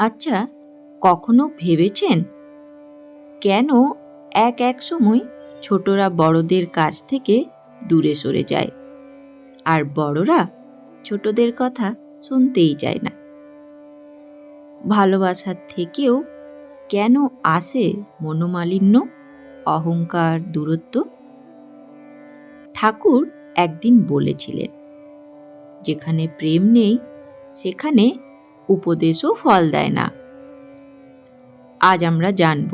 আচ্ছা, কখনো ভেবেছেন কেন এক সময় ছোটরা বড়দের কাছ থেকে দূরে সরে যায়, আর বড়রা ছোটদের কথা শুনতেই চায় না? ভালোবাসার থেকেও কেন আসে মনোমালিন্য, অহংকার, দূরত্ব? ঠাকুর একদিন বলেছিলেন, যেখানে প্রেম নেই সেখানে উপদেশও ফল দেয় না। আজ আমরা জানব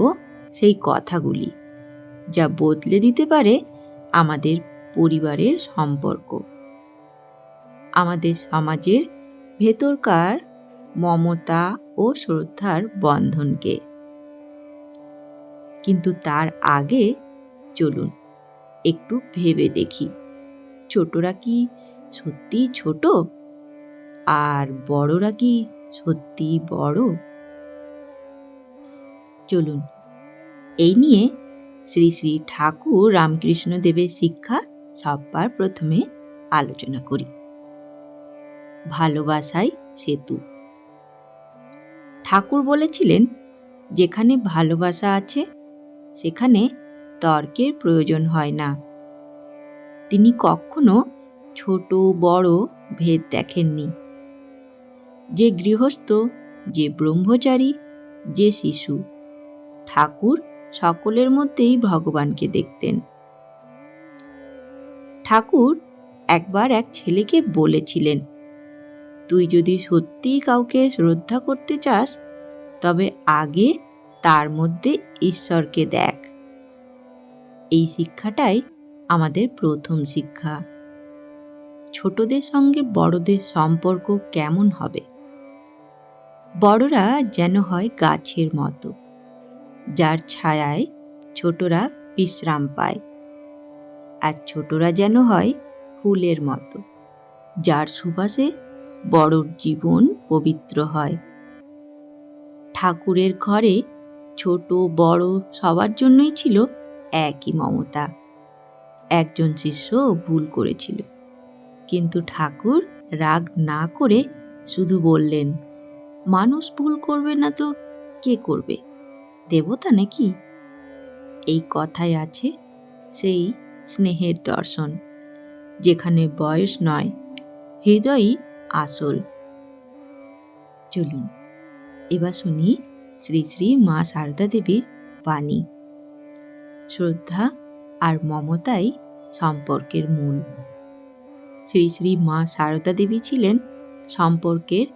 সেই কথাগুলি, যা বদলে দিতে পারে আমাদের পরিবারের সম্পর্ক, আমাদের সমাজের ভেতরকার মমতা ও শ্রদ্ধার বন্ধনকে। কিন্তু তার আগে চলুন একটু ভেবে দেখি, ছোটরা কি সত্যি ছোট, আর বড়রা কি সত্যি বড়? চলুন এই নিয়ে শ্রী শ্রী ঠাকুর রামকৃষ্ণ দেবের শিক্ষা সবার প্রথমে আলোচনা করি। ভালোবাসাই সেতু। ঠাকুর বলেছিলেন, যেখানে ভালোবাসা আছে সেখানে তর্কের প্রয়োজন হয় না। তিনি কখনো ছোট বড় ভেদ দেখেননি। যে গৃহস্থ, যে ব্রহ্মচারী, যে শিশু, ঠাকুর সকলের মধ্যেই ভগবানকে দেখতেন। ঠাকুর একবার এক ছেলেকে বলেছিলেন, তুই যদি সত্যিই কাউকে শ্রদ্ধা করতে চাস তবে আগে তার মধ্যে ঈশ্বরকে দেখ। এই শিক্ষাটাই আমাদের প্রথম শিক্ষা। ছোটদের সঙ্গে বড়দের সম্পর্ক কেমন হবে? বড়রা যেন হয় গাছের মতো, যার ছায়ায় ছোটরা বিশ্রাম পায়, আর ছোটরা যেন হয় ফুলের মতো, যার সুবাসে বড়র জীবন পবিত্র হয়। ঠাকুরের ঘরে ছোট বড় সবার জন্যই ছিল একই মমতা। একজন শিষ্য ভুল করেছিল, কিন্তু ঠাকুর রাগ না করে শুধু বললেন, মানুষ ভুল করবে না তো কে করবে, দেবতা নাকি? এই কথায় আছে সেই স্নেহের দর্শন, যেখানে বয়স নয়, হৃদয়ই আসল। চলুন এবার শুনি শ্রী শ্রী মা সারদা দেবীর বাণী। শ্রদ্ধা আর মমতাই সম্পর্কের মূল। শ্রী শ্রী মা সারদা দেবী ছিলেন সম্পর্কের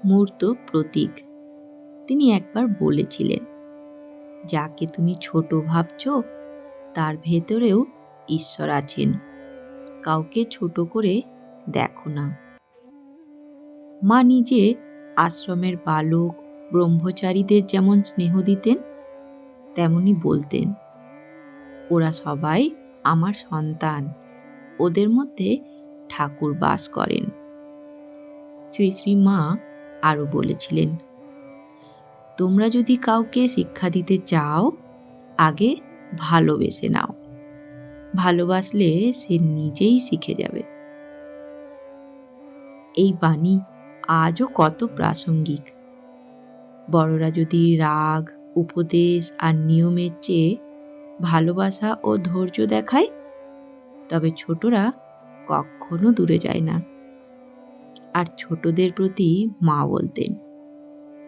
মূর্ত প্রতীক। তিনি একবার বলেছিলেন, যাকে তুমি ছোট ভাবছ তার ভেতরেও ঈশ্বর আছেন, কাউকে ছোট করে দেখো না। মা নিজে আশ্রমের বালক ব্রহ্মচারীদের যেমন স্নেহ দিতেন, তেমনি বলতেন, ওরা সবাই আমার সন্তান, ওদের মধ্যে ঠাকুর বাস করেন। শ্রী শ্রী মা আরো বলেছিলেন, তোমরা যদি কাউকে শিক্ষা দিতে চাও আগে ভালোবেসে নাও, ভালোবাসলে সে নিজেই শিখে যাবে। এই বাণী আজও কত প্রাসঙ্গিক। বড়রা যদি রাগ, উপদেশ আর নিয়মের চেয়ে ভালোবাসা ও ধৈর্য দেখায়, তবে ছোটরা কখনো দূরে যায় না। আর ছোটদের প্রতি মা বলতেন,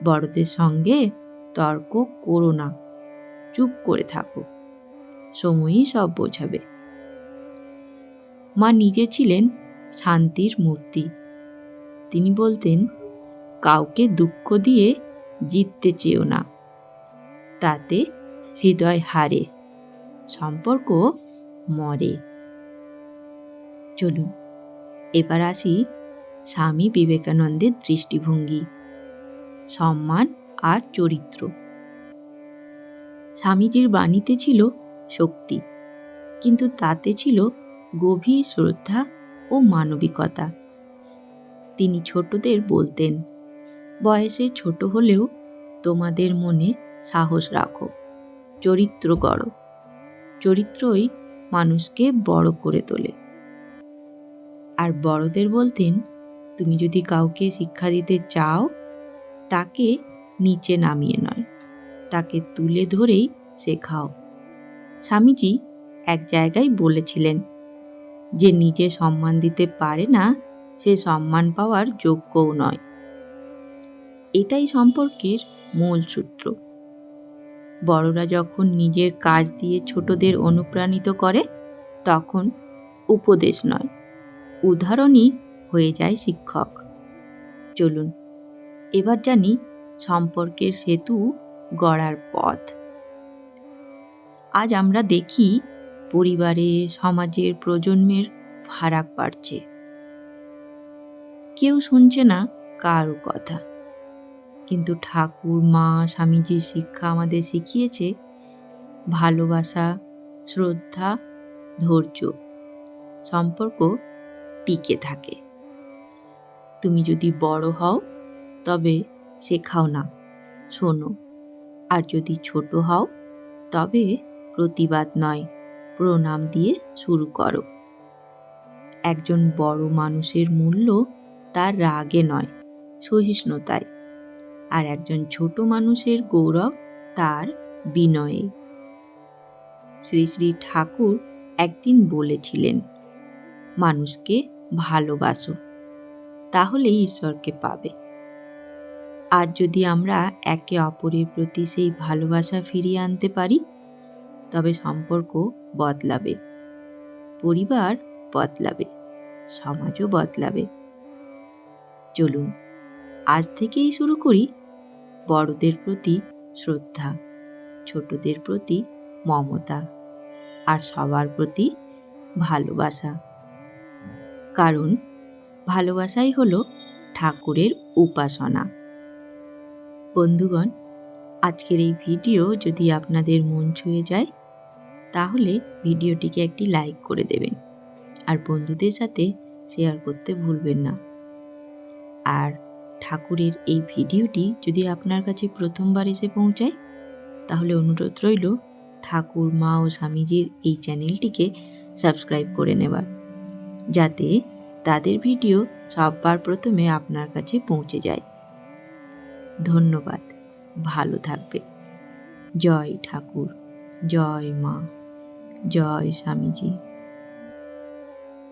বড়দের সঙ্গে তর্ক করো না, চুপ করে থাকো, সময়ই সব বোঝাবে। মা নিজে ছিলেন শান্তির মূর্তি। তিনি বলতেন, কাউকে দুঃখ দিয়ে জিততে চেও না, তাতে হৃদয় হারে, সম্পর্ক মরে। চলুন এবার আসি স্বামী বিবেকানন্দের দৃষ্টিভঙ্গি, সম্মান আর চরিত্র। স্বামীজির বাণীতে ছিল শক্তি, কিন্তু তাতে ছিল গভীর শ্রদ্ধা ও মানবিকতা। তিনি ছোটদের বলতেন, বয়সে ছোট হলেও তোমাদের মনে সাহস রাখো, চরিত্র গড়ো, চরিত্রই মানুষকে বড় করে তোলে। আর বড়দের বলতেন, তুমি যদি কাউকে শিক্ষা দিতে চাও তাকে নিচে নামিয়ে নয়, তাকে তুলে ধরেই শেখাও। স্বামীজি এক জায়গায় বলেছিলেন, যে নিজে সম্মান দিতে পারে না সে সম্মান পাওয়ার যোগ্যও নয়। এটাই সম্পর্কের মূল সূত্র। বড়রা যখন নিজের কাজ দিয়ে ছোটদের অনুপ্রাণিত করে, তখন উপদেশ নয়, উদাহরণই হয়ে যায় শিক্ষক। চলুন এবার জানি সম্পর্কের সেতু গড়ার পথ। আজ আমরা দেখি পরিবারে, সমাজের প্রজন্মের ফারাক বাড়ছে। কেউ শুনছে না কারো কথা, কিন্তু ঠাকুর, মা, স্বামীজির শিক্ষা আমাদের শিখিয়েছে ভালোবাসা, শ্রদ্ধা, ধৈর্য সম্পর্ক টিকে থাকে। তুমি যদি বড় হও তবে শেখাও না, শোনো। আর যদি ছোট হও তবে প্রতিবাদ নয়, প্রণাম দিয়ে শুরু করো। একজন বড় মানুষের মূল্য তার রাগে নয়, সহিষ্ণুতায়। আর একজন ছোট মানুষের গৌরব তার বিনয়ে। শ্রী শ্রী ঠাকুর একদিন বলেছিলেন, মানুষকে ভালোবাসো, তাহলেই ঈশ্বরকে পাবে। আজ যদি আমরা একে অপরের প্রতি সেই ভালোবাসা ফিরিয়ে আনতে পারি, তবে সম্পর্ক বদলাবে, পরিবার বদলাবে, সমাজও বদলাবে। চলুন আজ থেকেই শুরু করি বড়দের প্রতি শ্রদ্ধা, ছোটদের প্রতি মমতা, আর সবার প্রতি ভালোবাসা। কারণ ভালোবাসাই হলো ঠাকুরের উপাসনা। বন্ধুগণ, আজকের এই ভিডিও যদি আপনাদের মন ছুঁয়ে যায়, তাহলে ভিডিওটিকে একটি লাইক করে দেবেন, আর বন্ধুদের সাথে শেয়ার করতে ভুলবেন না। আর ঠাকুরের এই ভিডিওটি যদি আপনার কাছে প্রথমবার এসে পৌঁছায়, তাহলে অনুরোধ রইল ঠাকুর, মা ও স্বামীজির এই চ্যানেলটিকে সাবস্ক্রাইব করে নেবার, যাতে তাদের ভিডিও সবার প্রথমে আপনার কাছে পৌঁছে যায়। ধন্যবাদ, ভালো থাকবে। জয় ঠাকুর, জয় মা, জয় স্বামীজি।